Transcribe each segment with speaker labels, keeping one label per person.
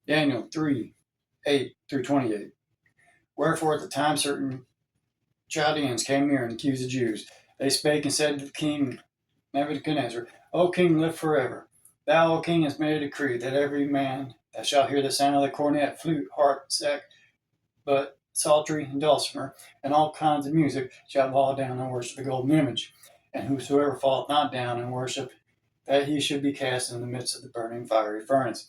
Speaker 1: Daniel 3:8-28. Wherefore at the time certain Chaldeans came near and accused the Jews. They spake and said to the king Nebuchadnezzar, O king, live forever. Thou, O king, hast made a decree that every man that shall hear the sound of the cornet, flute, harp, but psaltery, and dulcimer, and all kinds of music, shall fall down and worship the golden image. And whosoever falleth not down and worship, that he should be cast in the midst of the burning fiery furnace.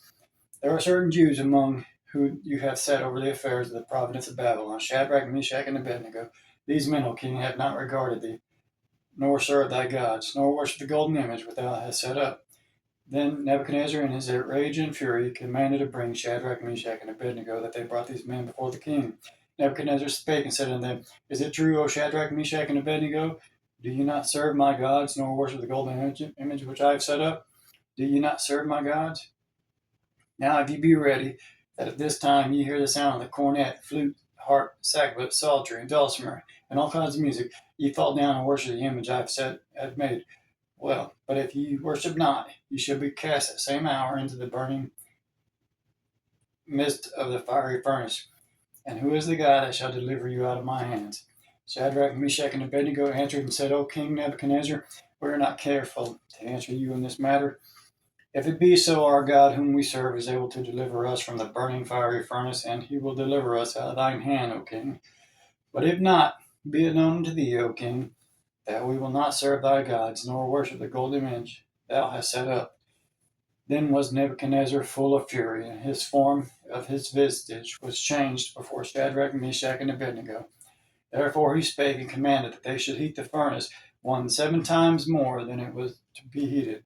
Speaker 1: There are certain Jews among who you have set over the affairs of the province of Babylon, Shadrach, Meshach, and Abed-Nego. These men, O king, have not regarded thee, nor served thy gods, nor worshipped the golden image which thou hast set up. Then Nebuchadnezzar, in his rage and fury, commanded to bring Shadrach, Meshach, and Abed-Nego, that they brought these men before the king. Nebuchadnezzar spake and said unto them, Is it true, O Shadrach, Meshach, and Abed-Nego? Do you not serve my gods, nor worship the golden image which I have set up? Do you not serve my gods? Now if ye be ready, that at this time ye hear the sound of the cornet, flute, harp, sackbut, psaltery, and dulcimer, and all kinds of music, ye fall down and worship the image I have made. Well, but if ye worship not, ye shall be cast that same hour into the burning midst of the fiery furnace. And who is the God that shall deliver you out of my hands? Shadrach, Meshach, and Abed-Nego answered and said, O king Nebuchadnezzar, we are not careful to answer you in this matter. If it be so, our God whom we serve is able to deliver us from the burning fiery furnace, and he will deliver us out of thine hand, O king. But if not, be it known unto thee, O king, that we will not serve thy gods, nor worship the golden image thou hast set up. Then was Nebuchadnezzar full of fury, and his form of his visage was changed before Shadrach, Meshach, and Abed-Nego. Therefore he spake and commanded that they should heat the furnace 7 times more than it was to be heated.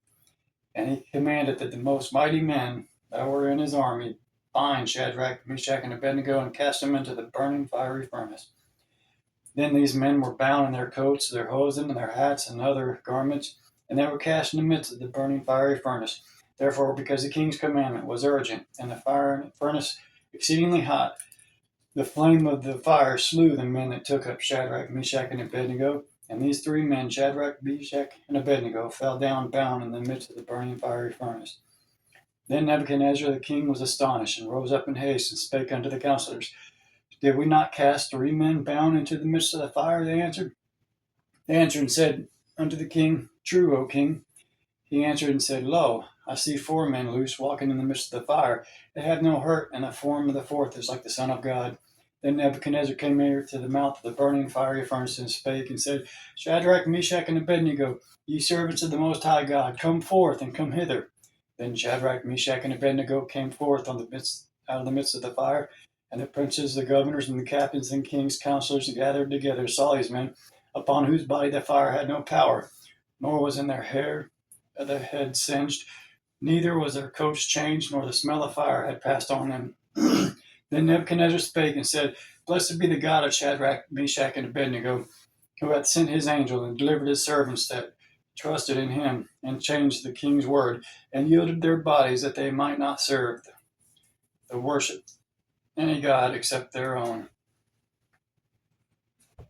Speaker 1: And he commanded that the most mighty men that were in his army bind Shadrach, Meshach, and Abed-Nego and cast them into the burning fiery furnace. Then these men were bound in their coats, their hosen, and their hats, and other garments, and they were cast in the midst of the burning fiery furnace. Therefore, because the king's commandment was urgent, and the furnace exceedingly hot, the flame of the fire slew the men that took up Shadrach, Meshach, and Abed-Nego. And these 3 men, Shadrach, Meshach, and Abed-Nego, fell down bound in the midst of the burning fiery furnace. Then Nebuchadnezzar the king was astonished, and rose up in haste, and spake unto the counselors, Did we not cast 3 men bound into the midst of the fire? They answered and said unto the king, True, O king. He answered and said, Lo, I see 4 men loose, walking in the midst of the fire. They have no hurt, and the form of the 4th is like the Son of God. Then Nebuchadnezzar came near to the mouth of the burning fiery furnace, and spake and said, Shadrach, Meshach, and Abed-Nego, ye servants of the Most High God, come forth and come hither. Then Shadrach, Meshach, and Abed-Nego came forth out of the midst of the fire, and the princes, the governors, and the captains, and kings' counselors gathered together saw these men, upon whose body the fire had no power, nor was in their hair the head singed, neither was their coats changed, nor the smell of fire had passed on them. Then Nebuchadnezzar spake and said, Blessed be the God of Shadrach, Meshach, and Abed-Nego, who hath sent his angel and delivered his servants that trusted in him, and changed the king's word, and yielded their bodies that they might not serve the worship any god except their own.